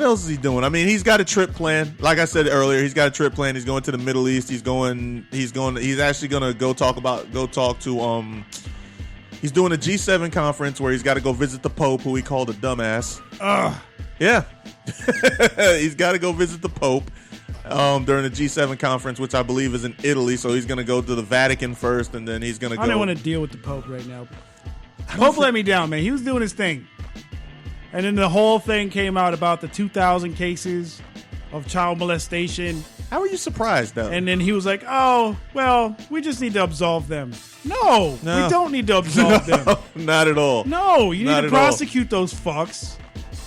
else is he doing? I mean, he's got a trip planned. Like I said earlier, he's got a trip planned. He's going to the Middle East. He's actually going to go talk to he's doing a G7 conference where he's got to go visit the Pope, who he called a dumbass. Yeah. He's got to go visit the Pope during the G7 conference, which I believe is in Italy. So he's going to go to the Vatican first, and then he's going to go. I don't want to deal with the Pope right now. Pope let me down, man. He was doing his thing. And then the whole thing came out about the 2,000 cases of child molestation. How are you surprised, though? And then he was like, oh, well, we just need to absolve them. No, we don't need to absolve them. Not at all. No, you need to prosecute those fucks.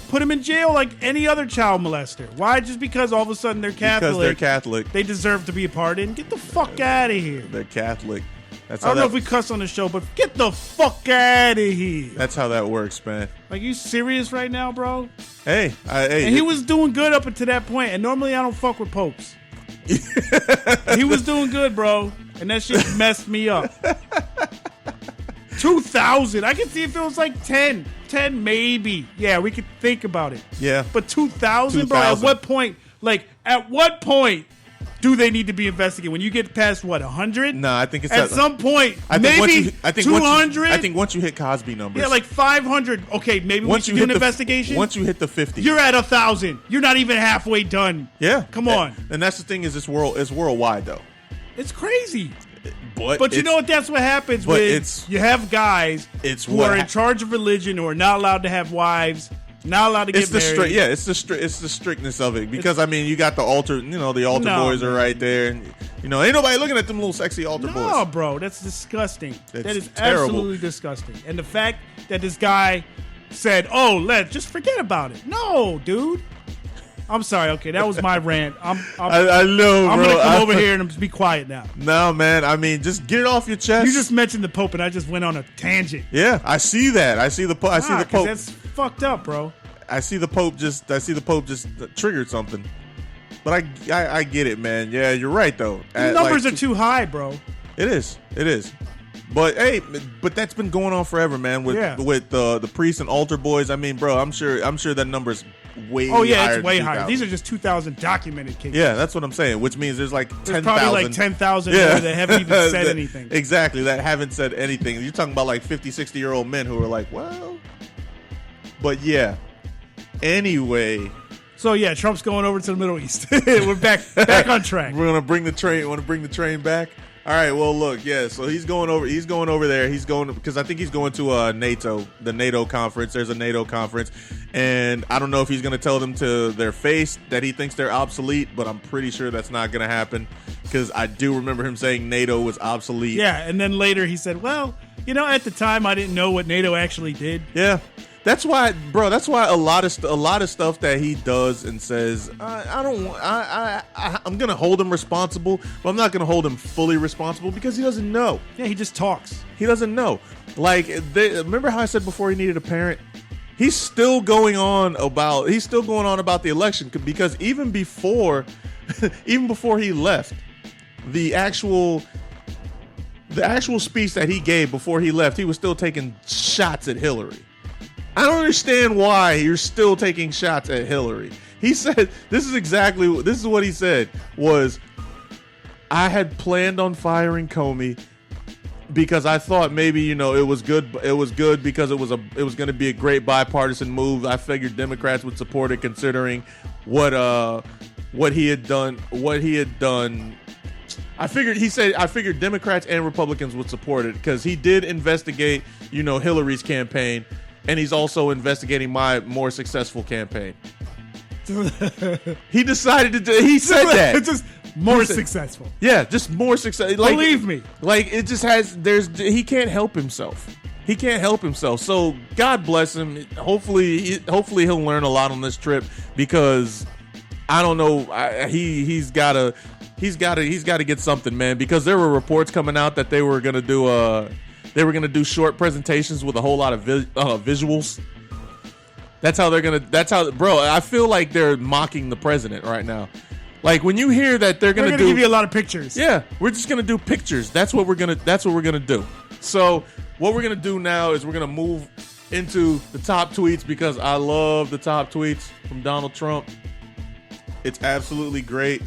Put them in jail like any other child molester. Why? Just because all of a sudden they're Catholic. Because they're Catholic. They deserve to be pardoned. Get the fuck out of here. They're Catholic. I don't know if we cuss on the show, but get the fuck out of here. That's how that works, man. Like, you serious right now, bro? Hey. And he was doing good up until that point, and normally I don't fuck with popes. He was doing good, bro, and that shit messed me up. 2,000. I can see if it was like 10 maybe. Yeah, we could think about it. Yeah. But 2,000, bro, at what point do they need to be investigated? When you get past, 100? No, I think it's at some point, maybe 200? I think once you hit Cosby numbers. Yeah, like 500. Okay, maybe once we should do an investigation. Once you hit the 50. You're at 1,000. You're not even halfway done. Yeah. Come on. And that's the thing is it's worldwide, though. It's crazy. But you know what? That's what happens when you have guys who are in charge of religion, who are not allowed to have wives, not allowed to get married. It's the strictness of it. Because, I mean, you got the altar, the altar boys are right there. And, ain't nobody looking at them little sexy altar boys. No, bro, that's disgusting. That is terrible. Absolutely disgusting. And the fact that this guy said, let's just forget about it. No, dude. I'm sorry. Okay, that was my rant. I know, bro. I'm going to come over here and just be quiet now. No, man. I mean, just get it off your chest. You just mentioned the Pope, and I just went on a tangent. Yeah, I see that. I see the Pope. That's fucked up, bro. I see the Pope just triggered something. But I get it, man. Yeah, you're right though. The numbers are too high, bro. It is. But hey, that's been going on forever, man. With the priests and altar boys. I mean, bro, I'm sure that number's way. Oh yeah, higher it's way higher. These are just 2,000 documented cases. Yeah, that's what I'm saying. Which means there's like 10,000. Probably like 10,000 that haven't even said anything. Exactly, that haven't said anything. You're talking about like 50, 60-year-old men who are like, well, but yeah. Anyway. So yeah, Trump's going over to the Middle East. We're back on track. We're gonna bring the train. Want to bring the train back? All right. Well, look. Yeah. So he's going over. He's going over there. He's going because I think he's going to the NATO conference. There's a NATO conference, and I don't know if he's going to tell them to their face that he thinks they're obsolete, but I'm pretty sure that's not going to happen because I do remember him saying NATO was obsolete. Yeah, and then later he said, "Well, at the time I didn't know what NATO actually did." Yeah. That's why, bro. That's why a lot of stuff that he does and says, I'm gonna hold him responsible, but I'm not gonna hold him fully responsible because he doesn't know. Yeah, he just talks. He doesn't know. Like, remember how I said before he needed a parent? He's still going on about the election because even before he left, the actual speech that he gave before he left, he was still taking shots at Hillary. I don't understand why you're still taking shots at Hillary. He said, this is what he said was, I had planned on firing Comey because I thought maybe, it was good because it was going to be a great bipartisan move. I figured Democrats would support it considering what he had done. I figured Democrats and Republicans would support it because he did investigate, Hillary's campaign. And he's also investigating my more successful campaign. He decided to do. He said that. Just more successful. Yeah, just more successful. Believe me. Like it just has. He can't help himself. He can't help himself. So God bless him. Hopefully he'll learn a lot on this trip because I don't know. He's got to get something, man. Because there were reports coming out that they were gonna do short presentations with a whole lot of visuals. Bro, I feel like they're mocking the president right now. Like when you hear that they're going to give you a lot of pictures. Yeah, we're just going to do pictures. That's what we're going to do. So, what we're going to do now is we're going to move into the top tweets because I love the top tweets from Donald Trump. It's absolutely great.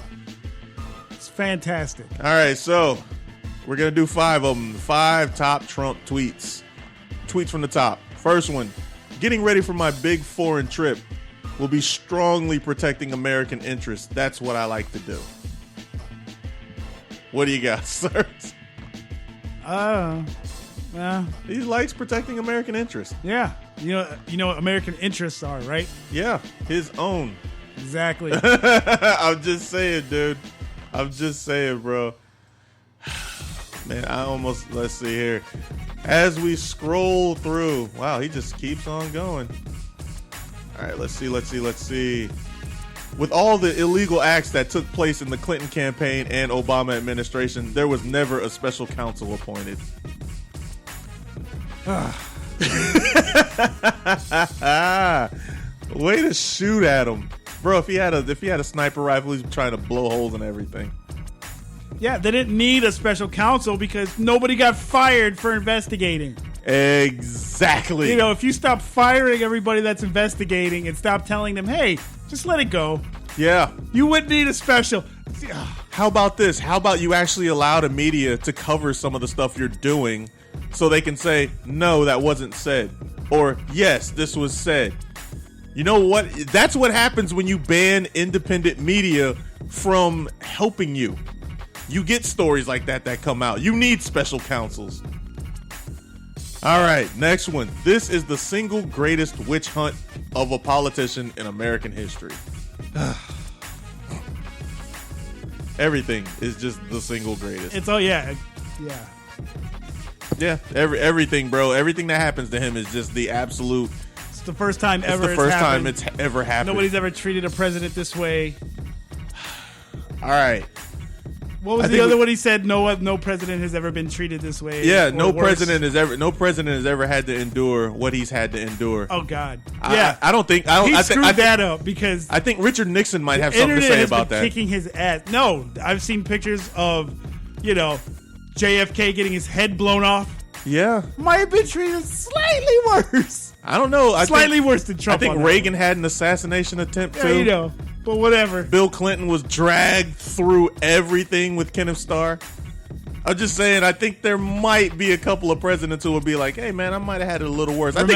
It's fantastic. All right, so we're going to do 5 of them. 5 top Trump tweets. Tweets from the top. First one, getting ready for my big foreign trip. Will be strongly protecting American interests. That's what I like to do. What do you got, sir? He likes protecting American interests. Yeah. You know what American interests are, right? Yeah, his own. Exactly. I'm just saying, dude. I'm just saying, bro. Man, let's see here. As we scroll through, wow, he just keeps on going. All right, let's see. With all the illegal acts that took place in the Clinton campaign and Obama administration, there was never a special counsel appointed. Way to shoot at him, bro. If he had a sniper rifle, he's trying to blow holes in everything. Yeah, they didn't need a special counsel because nobody got fired for investigating. Exactly. You know, if you stop firing everybody that's investigating and stop telling them, hey, just let it go. Yeah. You wouldn't need a special. How about this? How about you actually allow the media to cover some of the stuff you're doing so they can say, no, that wasn't said. Or, yes, this was said. You know what? That's what happens when you ban independent media from helping you. You get stories like that come out. You need special counsels. All right, next one. This is the single greatest witch hunt of a politician in American history. Everything is just the single greatest. It's yeah. Yeah, everything, bro. Everything that happens to him is just the absolute. It's the first time ever. It's the first time it's ever happened. Nobody's ever treated a president this way. All right. What was the other one he said? No president has ever been treated this way. Yeah, no president has ever had to endure what he's had to endure. Oh God. Yeah. I don't think he screwed that up because I think Richard Nixon might have something to say about that. Kicking his ass. No, I've seen pictures of, JFK getting his head blown off. Yeah. Might have been treated slightly worse. I don't know. Slightly worse than Trump. I think Reagan had an assassination attempt too. But whatever. Bill Clinton was dragged through everything with Kenneth Starr. I'm just saying, I think there might be a couple of presidents who would be like, hey, man, I might have had it a little worse. I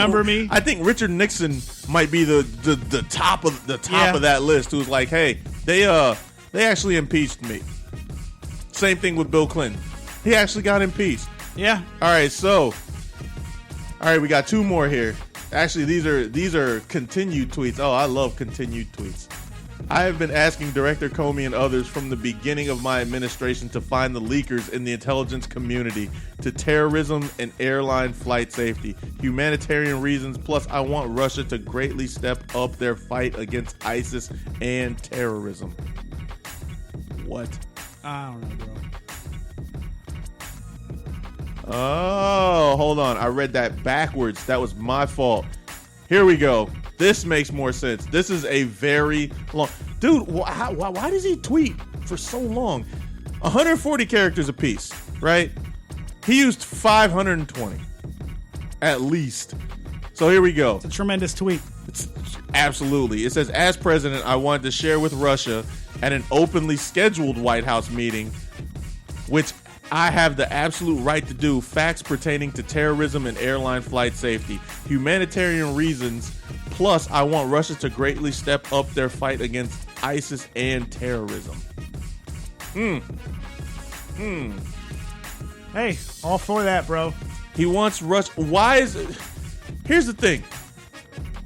think Richard Nixon might be the top of that list, who's like, hey, they actually impeached me. Same thing with Bill Clinton. He actually got impeached. Yeah. All right, we got 2 more here. Actually, these are continued tweets. Oh, I love continued tweets. I have been asking Director Comey and others from the beginning of my administration to find the leakers in the intelligence community to terrorism and airline flight safety, humanitarian reasons, plus I want Russia to greatly step up their fight against ISIS and terrorism. What? I don't know, bro. Oh, hold on. I read that backwards. That was my fault. Here we go. This makes more sense. This is a very long... Dude, why does he tweet for so long? 140 characters apiece, right? He used 520. At least. So here we go. It's a tremendous tweet. Absolutely. It says, as president, I wanted to share with Russia at an openly scheduled White House meeting, which I have the absolute right to do, facts pertaining to terrorism and airline flight safety, humanitarian reasons, plus I want Russia to greatly step up their fight against ISIS and terrorism. Hey, all for that, bro. He wants Russia. Here's the thing.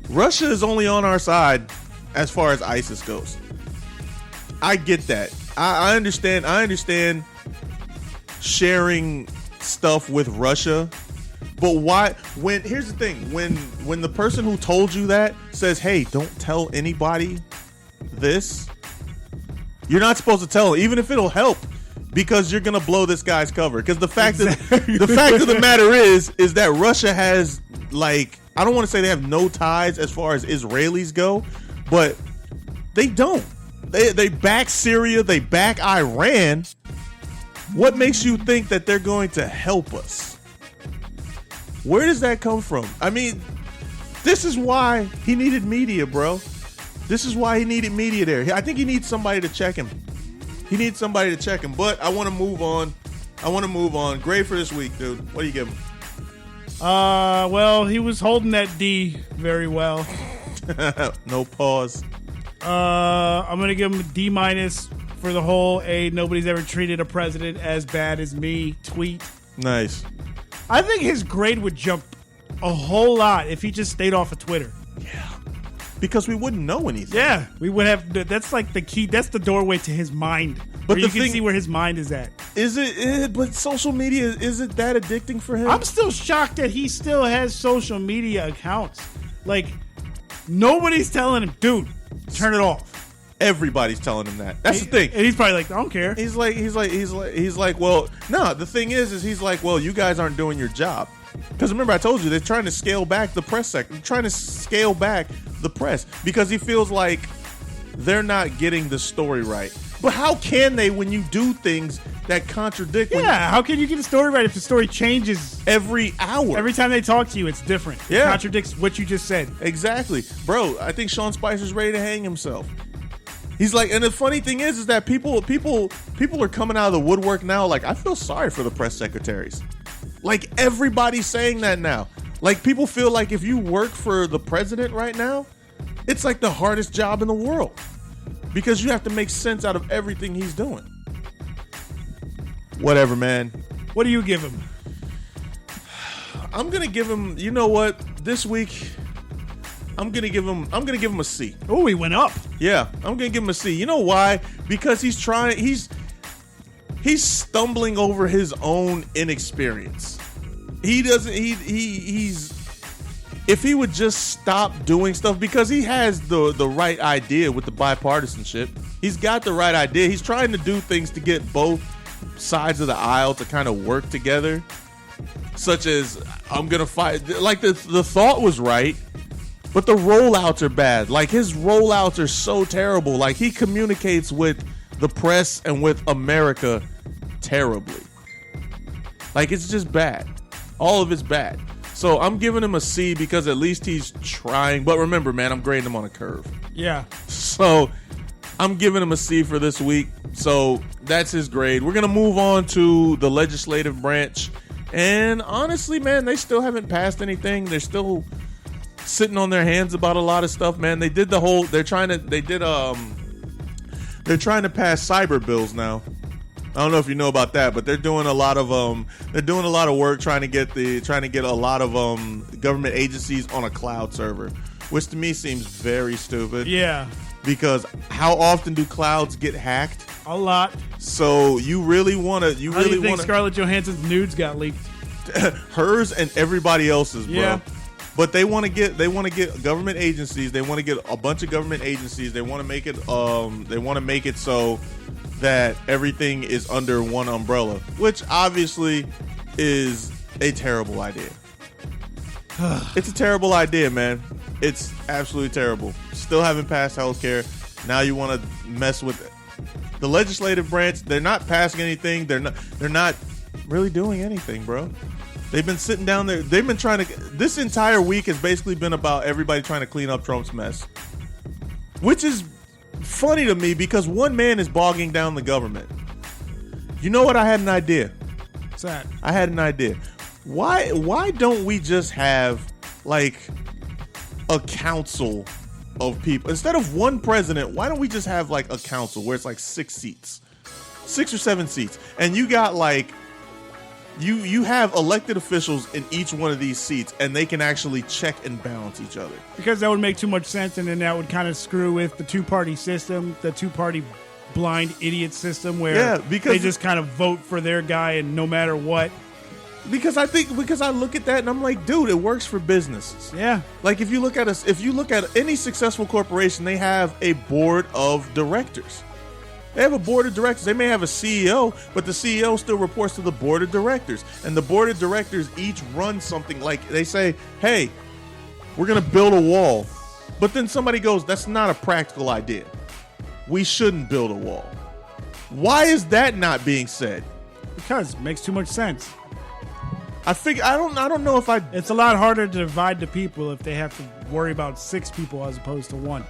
Russia is only on our side as far as ISIS goes. I get that. I understand sharing stuff with Russia, but why? Here's the thing: when the person who told you that says, "Hey, don't tell anybody this," you're not supposed to tell, even if it'll help, because you're gonna blow this guy's cover. Because the fact of the matter is that Russia has, like, I don't want to say they have no ties as far as Israelis go, but they don't. They back Syria, they back Iran. What makes you think that they're going to help us? Where does that come from? I mean, This is why he needed media, bro. This is why he needed media there. I think he needs somebody to check him. But I want to move on. Grade for this week, dude. What do you give him? Well, he was holding that D very well. No pause. I'm gonna give him a D- for the whole nobody's ever treated a president as bad as me tweet. Nice. I think his grade would jump a whole lot if he just stayed off of Twitter. Yeah. Because we wouldn't know anything. Yeah, we would have. That's like the key. That's the doorway to his mind. But where you can see where his mind is at. Is it? But social media, is it that addicting for him? I'm still shocked that he still has social media accounts. Like, nobody's telling him, dude, turn it off. Everybody's telling him that. That's the thing. And he's probably like, I don't care. He's like, well, no. The thing is he's like, well, you guys aren't doing your job. Because remember, I told you they're trying to scale back the press sector. They're trying to scale back the press because he feels like they're not getting the story right. But how can they when you do things that contradict? Yeah, how can you get a story right if the story changes every hour? Every time they talk to you, it's different. Yeah. It contradicts what you just said. Exactly. Bro, I think Sean Spicer's ready to hang himself. He's like, and the funny thing is that people are coming out of the woodwork now. Like, I feel sorry for the press secretaries. Like, everybody's saying that now. Like, people feel like if you work for the president right now, it's like the hardest job in the world because you have to make sense out of everything he's doing. Whatever, man. What do you give him? I'm gonna give him. You know what? This week, I'm gonna give him a C. Oh, he went up. Yeah, I'm gonna give him a C. You know why? Because he's stumbling over his own inexperience. He's if he would just stop doing stuff, because he has the right idea with the bipartisanship. He's got the right idea. He's trying to do things to get both sides of the aisle to kind of work together, such as I'm gonna fight. Like the thought was right, but the rollouts are bad. Like, his rollouts are so terrible. Like, he communicates with the press and with America terribly. Like, it's just bad. All of it's bad. So I'm giving him a C because at least he's trying. But remember, man, I'm grading him on a curve. Yeah. So I'm giving him a C for this week. So that's his grade. We're going to move on to the legislative branch. And honestly, man, they still haven't passed anything. They're still sitting on their hands about a lot of stuff, man. They're trying to pass cyber bills now. I don't know if you know about that, but they're doing a lot of work trying to get a lot of government agencies on a cloud server, which to me seems very stupid. Yeah. Because how often do clouds get hacked? A lot. So you really want to How do you think Scarlett Johansson's nudes got leaked? Hers and everybody else's, bro. Yeah. But they want to get government agencies. They want to get a bunch of government agencies. They want to make it so that everything is under one umbrella, which obviously is a terrible idea. It's a terrible idea, man. It's absolutely terrible. Still haven't passed healthcare. Now you want to mess with it. The legislative branch. They're not passing anything. They're not really doing anything, bro. They've been sitting down there. They've been trying to. This entire week has basically been about everybody trying to clean up Trump's mess, which is funny to me because one man is bogging down the government. You know what? I had an idea. What's that? I had an idea. Why don't we just have like a council of people instead of one president? Why don't we just have like a council where it's like 6 or 7 seats, and you got like you have elected officials in each one of these seats, and they can actually check and balance each other. Because that would make too much sense, and then that would kind of screw with the two-party system, the two-party blind idiot system, where they just kind of vote for their guy, and no matter what. Because I look at that and I'm like, dude, it works for businesses. Yeah. Like if you look at any successful corporation, they have a board of directors. They have a board of directors. They may have a CEO, but the CEO still reports to the board of directors. And the board of directors each run something like they say, hey, we're going to build a wall. But then somebody goes, that's not a practical idea. We shouldn't build a wall. Why is that not being said? Because it makes too much sense. I don't know if I. It's a lot harder to divide the people if they have to worry about 6 people as opposed to 1.